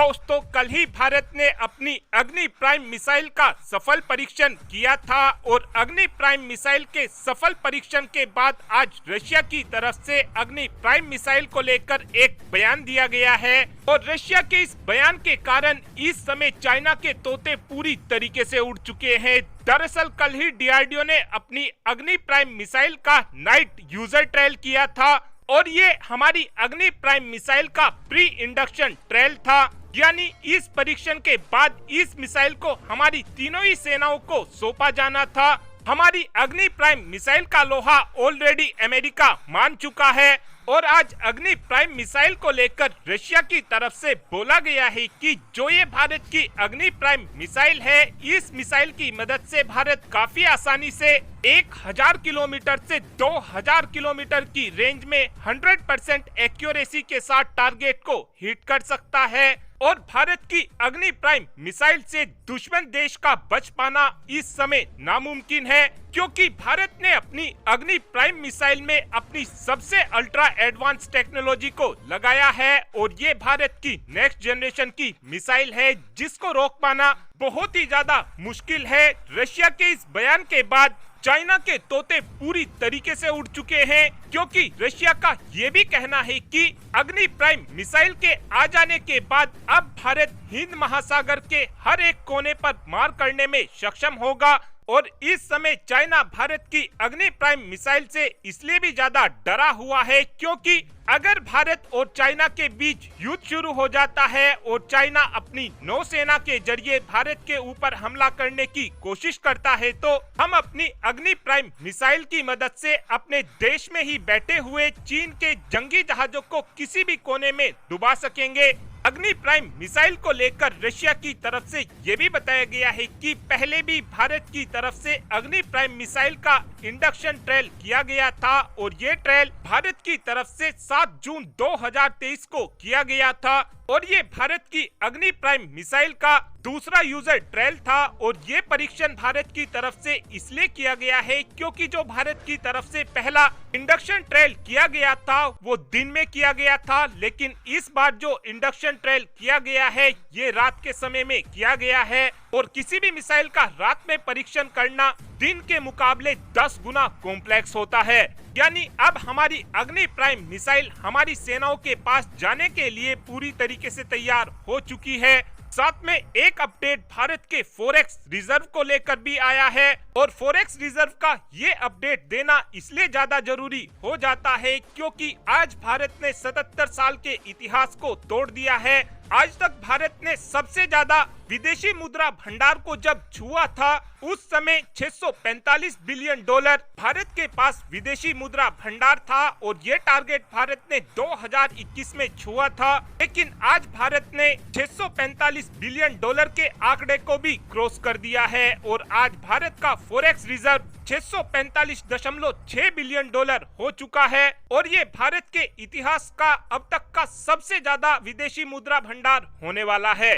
दोस्तों, कल ही भारत ने अपनी अग्नि प्राइम मिसाइल का सफल परीक्षण किया था और अग्नि प्राइम मिसाइल के सफल परीक्षण के बाद आज रशिया की तरफ से अग्नि प्राइम मिसाइल को लेकर एक बयान दिया गया है। और रशिया के इस बयान के कारण इस समय चाइना के तोते पूरी तरीके से उड़ चुके हैं। दरअसल कल ही डीआरडीओ ने अपनी अग्नि प्राइम मिसाइल का नाइट यूजर ट्रायल किया था और ये हमारी अग्नि प्राइम मिसाइल का प्री इंडक्शन ट्रायल था, यानी इस परीक्षण के बाद इस मिसाइल को हमारी तीनों ही सेनाओं को सौंपा जाना था। हमारी अग्नि प्राइम मिसाइल का लोहा ऑलरेडी अमेरिका मान चुका है और आज अग्नि प्राइम मिसाइल को लेकर रशिया की तरफ से बोला गया है कि जो ये भारत की अग्नि प्राइम मिसाइल है, इस मिसाइल की मदद से भारत काफी आसानी से 1000 किलोमीटर से 2000 किलोमीटर की रेंज में 100% एक्यूरेसी के साथ टारगेट को हिट कर सकता है। और भारत की अग्नि प्राइम मिसाइल से दुश्मन देश का बच पाना इस समय नामुमकिन है, क्योंकि भारत ने अपनी अग्नि प्राइम मिसाइल में अपनी सबसे अल्ट्रा एडवांस टेक्नोलॉजी को लगाया है और ये भारत की नेक्स्ट जनरेशन की मिसाइल है, जिसको रोक पाना बहुत ही ज्यादा मुश्किल है। रशिया के इस बयान के बाद चाइना के तोते पूरी तरीके से उड़ चुके हैं, क्योंकि रशिया का ये भी कहना है कि अग्नि प्राइम मिसाइल के आ जाने के बाद अब भारत हिंद महासागर के हर एक कोने पर मार करने में सक्षम होगा। और इस समय चाइना भारत की अग्नि प्राइम मिसाइल से इसलिए भी ज्यादा डरा हुआ है, क्योंकि अगर भारत और चाइना के बीच युद्ध शुरू हो जाता है और चाइना अपनी नौसेना के जरिए भारत के ऊपर हमला करने की कोशिश करता है, तो हम अपनी अग्नि प्राइम मिसाइल की मदद से अपने देश में ही बैठे हुए चीन के जंगी जहाजों को किसी भी कोने में डुबा सकेंगे। अग्नि प्राइम मिसाइल को लेकर रशिया की तरफ से ये भी बताया गया है कि पहले भी भारत की तरफ से अग्नि प्राइम मिसाइल का इंडक्शन ट्रायल किया गया था और ये ट्रायल भारत की तरफ से 7 जून 2023 को किया गया था और ये भारत की अग्नि प्राइम मिसाइल का दूसरा यूजर ट्रायल था। और ये परीक्षण भारत की तरफ से इसलिए किया गया है क्योंकि जो भारत की तरफ से पहला इंडक्शन ट्रायल किया गया था वो दिन में किया गया था, लेकिन इस बार जो इंडक्शन ट्रायल किया गया है ये रात के समय में किया गया है। और किसी भी मिसाइल का रात में परीक्षण करना दिन के मुकाबले 10 गुना कॉम्प्लेक्स होता है, यानी अब हमारी अग्नि प्राइम मिसाइल हमारी सेनाओं के पास जाने के लिए पूरी तरीके से तैयार हो चुकी है। साथ में एक अपडेट भारत के फोरेक्स रिजर्व को लेकर भी आया है और फोरेक्स रिजर्व का ये अपडेट देना इसलिए ज्यादा जरूरी हो जाता है क्योंकि आज भारत ने 77 साल के इतिहास को तोड़ दिया है। आज तक भारत ने सबसे ज्यादा विदेशी मुद्रा भंडार को जब छुआ था उस समय 645 बिलियन डॉलर भारत के पास विदेशी मुद्रा भंडार था और ये टारगेट भारत ने 2021 में छुआ था, लेकिन आज भारत ने 645 बिलियन डॉलर के आंकड़े को भी क्रॉस कर दिया है और आज भारत का फोरेक्स रिजर्व 645.6 बिलियन डॉलर हो चुका है और ये भारत के इतिहास का अब तक का सबसे ज्यादा विदेशी मुद्रा भंडार होने वाला है।